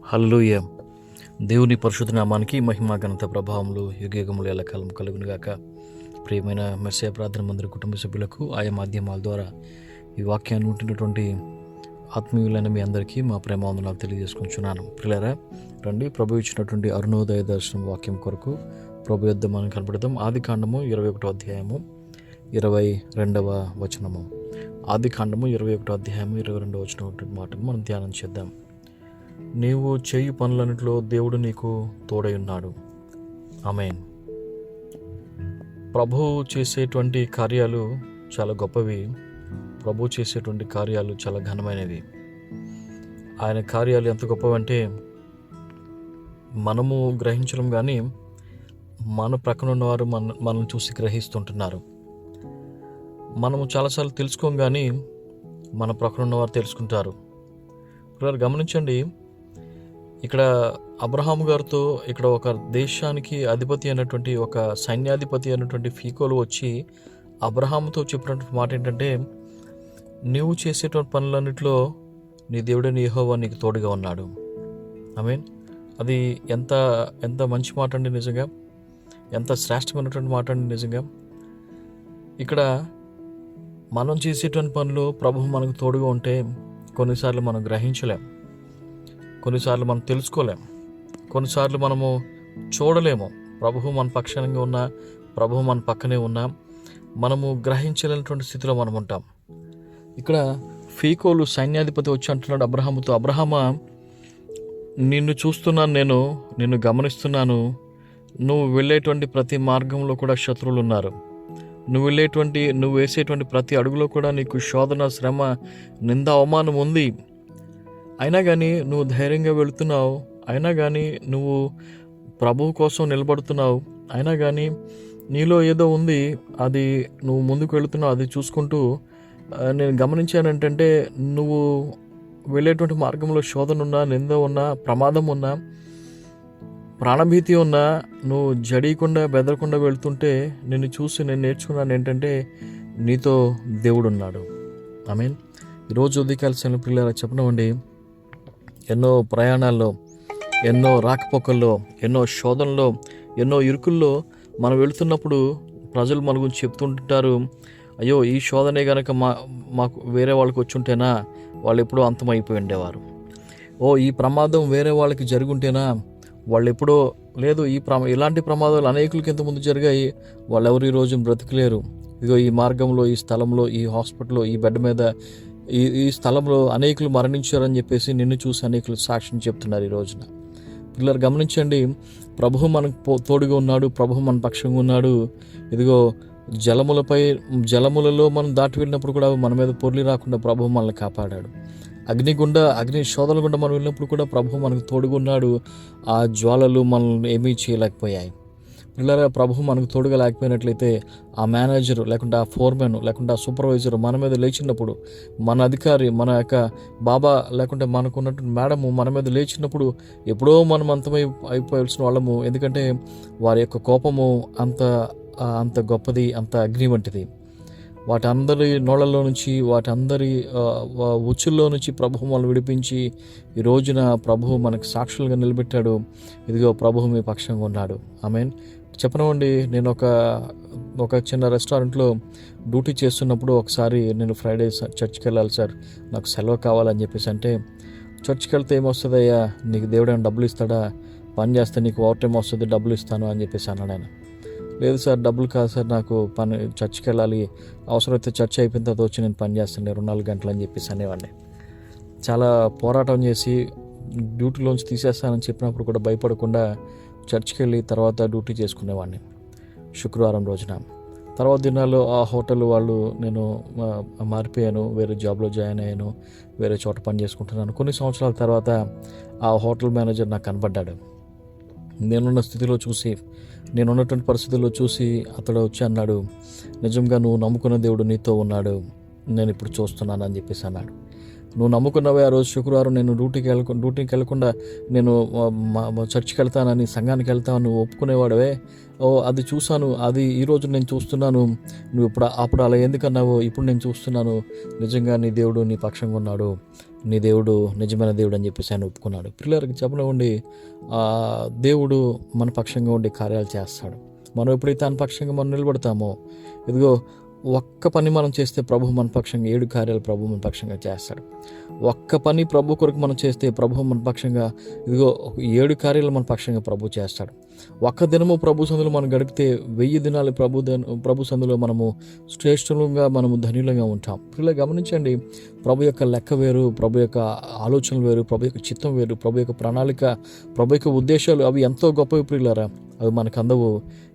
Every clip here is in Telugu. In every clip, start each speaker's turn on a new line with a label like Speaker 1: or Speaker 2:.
Speaker 1: హల్లెలూయా. దేవుని పరిశుద్ధ నామానికి మహిమ ఘనత ప్రభావములు యుగయుగములు ఎల్లకాలం కలుగునుగాక. ప్రియమైన మెస్సయ ప్రార్థన మందిర కుటుంబ సభ్యులకు ఆయా మాధ్యమాల ద్వారా ఈ వాక్యాన్ని ఉంటున్నటువంటి ఆత్మీయులైన మీ అందరికీ మా ప్రేమ వందనాలు తెలియజేసుకుంటున్నాను. ప్రియులారా, రండి ప్రభు ఇచ్చినటువంటి అరుణోదయ దర్శనం వాక్యం కొరకు ప్రభు యొద్ద మనం కనపడతాం. ఆదికాండము 21వ అధ్యాయము 22వ వచనము. ఆదికాండము 21వ అధ్యాయము 22వ వచనం మాటను మనం ధ్యానం చేద్దాం. నీవు చేయు పనులన్నిటిలో దేవుడు నీకు తోడై ఉన్నాడు. ఆమేన్. ప్రభువు చేసేటువంటి కార్యాలు చాలా గొప్పవి. ప్రభు చేసేటువంటి కార్యాలు చాలా ఘనమైనవి. ఆయన కార్యాలు ఎంత గొప్పవంటే మనము గ్రహించడం, కానీ మన ప్రక్కన ఉన్నవారు మనం చూసి గ్రహిస్తుంటున్నారు. మనము చాలాసార్లు తెలుసుకోం, కానీ మన ప్రక్కన ఉన్నవారు తెలుసుకుంటారు. ఇప్పుడు గమనించండి, ఇక్కడ అబ్రహాము గారితో ఇక్కడ ఒక దేశానికి అధిపతి అయినటువంటి, ఒక సైన్యాధిపతి అయినటువంటి ఫీకోలు వచ్చి అబ్రహాముతో చెప్పినటువంటి మాట ఏంటంటే, నీవు చేసేటువంటి పనులన్నింటిలో నీ దేవుడైన యెహోవా నీకు తోడుగా ఉన్నాడు. ఆమేన్. అది ఎంత ఎంత మంచి మాట అండి, నిజంగా ఎంత శ్రేష్టమైనటువంటి మాట అండి నిజంగా. ఇక్కడ మనం చేసేటువంటి పనులు ప్రభువు మనకు తోడుగా ఉంటే కొన్నిసార్లు మనం గ్రహించలేం, కొన్నిసార్లు మనం తెలుసుకోలేం, కొన్నిసార్లు మనము చూడలేము. ప్రభువు మన పక్షంగా ఉన్నా, ప్రభువు మన పక్కనే ఉన్నా మనము గ్రహించలేనటువంటి స్థితిలో మనం ఉంటాం. ఇక్కడ ఫీకోలు సైన్యాధిపతి వచ్చి అంటున్నాడు అబ్రహాముతో, అబ్రహామా, నిన్ను చూస్తున్నాను, నిన్ను గమనిస్తున్నాను. నువ్వు వెళ్ళేటువంటి ప్రతి మార్గంలో కూడా శత్రువులు ఉన్నారు. నువ్వు వేసేటువంటి ప్రతి అడుగులో కూడా నీకు శోధన, శ్రమ, నింద, అవమానం ఉంది. అయినా కానీ నువ్వు ధైర్యంగా వెళుతున్నావు. అయినా కానీ నువ్వు ప్రభువు కోసం నిలబడుతున్నావు. అయినా కానీ నీలో ఏదో ఉంది, అది నువ్వు ముందుకు వెళుతున్నావు. అది చూసుకుంటూ నేను గమనించాను ఏంటంటే, నువ్వు వెళ్ళేటువంటి మార్గంలో శోధన ఉన్నా, నింద ఉన్నా, ప్రమాదం ఉన్నా, ప్రాణభీతి ఉన్నా, నువ్వు జడీయకుండా బెదరకుండా వెళ్తుంటే నిన్ను చూసి నేను నేర్చుకున్నాను ఏంటంటే, నీతో దేవుడు ఉన్నాడు. ఆమేన్. ఈరోజు ఉదయకాల పిల్లల చెప్పనండి, ఎన్నో ప్రయాణాల్లో, ఎన్నో రాకపోకల్లో, ఎన్నో శోధనలో, ఎన్నో ఇరుకుల్లో మనం వెళుతున్నప్పుడు ప్రజలు మన గురించి చెప్తుంటారు, అయ్యో ఈ శోధనే కనుక మాకు వేరే వాళ్ళకి వచ్చి ఉంటేనా వాళ్ళు ఎప్పుడో అంతమైపోయి ఉండేవారు. ఈ ప్రమాదం వేరే వాళ్ళకి జరుగుంటేనా వాళ్ళు ఎప్పుడో, లేదు ఇలాంటి ప్రమాదాలు అనేకులకి ఇంతకుముందు జరిగాయి, వాళ్ళు ఎవరు ఈరోజు బ్రతికలేరు. ఇదిగో ఈ మార్గంలో, ఈ స్థలంలో, ఈ హాస్పిటల్లో, ఈ బెడ్ మీద, ఈ స్థలంలో అనేకులు మరణించారని చెప్పేసి నిన్ను చూసి అనేకులు సాక్ష్యం చెప్తున్నారు ఈ రోజున. పిల్లలు గమనించండి, ప్రభువు మనకు తోడుగా ఉన్నాడు, ప్రభువు మన పక్షంగా ఉన్నాడు. ఇదిగో జలములలో మనం దాటి వెళ్ళినప్పుడు కూడా మన మీద పొర్లి రాకుండా ప్రభువు మనల్ని కాపాడాడు. అగ్ని శోధనల గుండా మనం వెళ్ళినప్పుడు కూడా ప్రభువు మనకు తోడుగా ఉన్నాడు. ఆ జ్వాలలు మనల్ని ఏమీ చేయలేకపోయాయి. పిల్లల ప్రభువు మనకు తోడుగా లేకపోయినట్లయితే ఆ మేనేజరు, లేకుంటే ఆ ఫోర్మెన్, లేకుంటే ఆ సూపర్వైజరు మన మీద లేచినప్పుడు, మన అధికారి, మన యొక్క బాబా, లేకుంటే మనకు ఉన్నటువంటి మేడము మన మీద లేచినప్పుడు ఎప్పుడో మనం అయిపోయాల్సిన వాళ్ళము. ఎందుకంటే వారి యొక్క కోపము అంత గొప్పది, అంత అగ్ని వంటిది. వాటి అందరి నోళ్ళలో నుంచి, వాటి అందరి ఉచ్చుల్లో నుంచి ప్రభువు మనల్ని విడిపించి ఈ రోజున ప్రభువు మనకు సాక్షులుగా నిలబెట్టాడు. ఇదిగో ప్రభువు మీ పక్షంగా ఉన్నాడు. ఆమేన్. చెప్పనివ్వండి, నేను ఒక చిన్న రెస్టారెంట్లో డ్యూటీ చేస్తున్నప్పుడు ఒకసారి నేను ఫ్రైడే చర్చ్కి వెళ్ళాలి సార్, నాకు సెలవు కావాలని చెప్పేసి అంటే, చర్చ్కి వెళ్తే ఏమొస్తుందయ్యా, నీకు దేవుడైనా డబ్బులు ఇస్తాడా, పని చేస్తే నీకు ఓవర్ టైం వస్తుంది, డబ్బులు ఇస్తాను అని చెప్పేసి అన్నాడు ఆయన. లేదు సార్, డబ్బులు కాదు సార్, నాకు చర్చ్కి వెళ్ళాలి, అవసరమైతే చర్చ్ అయిపోయిన తర్వాత వచ్చి నేను పని చేస్తాను 24 గంటలు అని చెప్పేసి అనేవాడిని. చాలా పోరాటం చేసి డ్యూటీలోంచి తీసేస్తానని చెప్పినప్పుడు కూడా భయపడకుండా చర్చ్కి వెళ్ళి తర్వాత డ్యూటీ చేసుకునేవాడిని శుక్రవారం రోజున. తర్వాత దినాల్లో ఆ హోటల్ వాళ్ళు, నేను మారిపోయాను, వేరే జాబ్లో జాయిన్ అయ్యాను, వేరే చోట పని చేసుకుంటున్నాను. కొన్ని సంవత్సరాల తర్వాత ఆ హోటల్ మేనేజర్ నాకు కనపడ్డాడు. నేనున్నటువంటి పరిస్థితుల్లో చూసి అతడు వచ్చి అన్నాడు, నిజంగా నువ్వు నమ్ముకున్న దేవుడు నీతో ఉన్నాడు, నేను ఇప్పుడు చూస్తున్నాను అని చెప్పేసి అన్నాడు. నువ్వు నమ్ముకున్నవే ఆ రోజు శుక్రవారం నేను డ్యూటీకి వెళ్ళకుండా నేను చర్చికి వెళ్తానని, సంఘానికి వెళ్తాను నువ్వు ఒప్పుకునేవాడవే, అది చూశాను, అది ఈరోజు నేను చూస్తున్నాను, నువ్వు అప్పుడు అలా ఎందుకన్నావో ఇప్పుడు నేను చూస్తున్నాను, నిజంగా నీ దేవుడు నీ పక్షంగా ఉన్నాడు, నీ దేవుడు నిజమైన దేవుడు అని చెప్పేసి ఆయన ఒప్పుకున్నాడు. పిల్లలకి చెప్పనివ్వండి, దేవుడు మన పక్షంగా ఉండి కార్యాలు చేస్తాడు. మనం ఎప్పుడైతే ఆయన పక్షంగా మనం నిలబడతామో, ఇదిగో ఒక్క పని మనం చేస్తే ప్రభు మన పక్షంగా 7 కార్యాలు ప్రభు మన పక్షంగా చేస్తాడు. ఒక్క పని ప్రభు కొరకు మనం చేస్తే ప్రభు మన పక్షంగా ఇదిగో 7 కార్యాలు మన పక్షంగా ప్రభు చేస్తాడు. ఒక్క దినము ప్రభు సందులో మనం గడిపితే 1000 దినాలు ప్రభు సందులో మనము శ్రేష్ఠులుగా, మనము ధన్యులుగా ఉంటాం. ఇలా గమనించండి, ప్రభు యొక్క లెక్క వేరు, ప్రభు యొక్క ఆలోచనలు వేరు, ప్రభు యొక్క చిత్తం వేరు, ప్రభు యొక్క ప్రణాళిక, ప్రభు యొక్క ఉద్దేశాలు అవి ఎంతో గొప్పవి ప్రియులారా. అవి మనకు అందవు.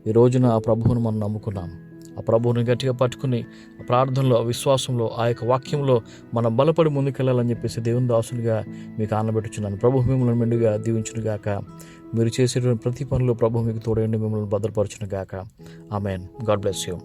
Speaker 1: ఈ రోజున ఆ ప్రభువును మనం నమ్ముకున్నాం. ఆ ప్రభువుని గట్టిగా పట్టుకుని ఆ ప్రార్థనలో, ఆ విశ్వాసంలో, ఆ యొక్క వాక్యంలో మనం బలపడి ముందుకెళ్ళాలని చెప్పేసి దేవుని దాసులుగా మీకు ఆనబెట్టుచున్నాను. ప్రభు మిమ్మల్ని మెండుగా దీవించును గాక. మీరు చేసేటువంటి ప్రతి పనిలో ప్రభు మీకు తోడైండి మిమ్మల్ని భద్రపరచును గాక. ఆమెన్. God bless you.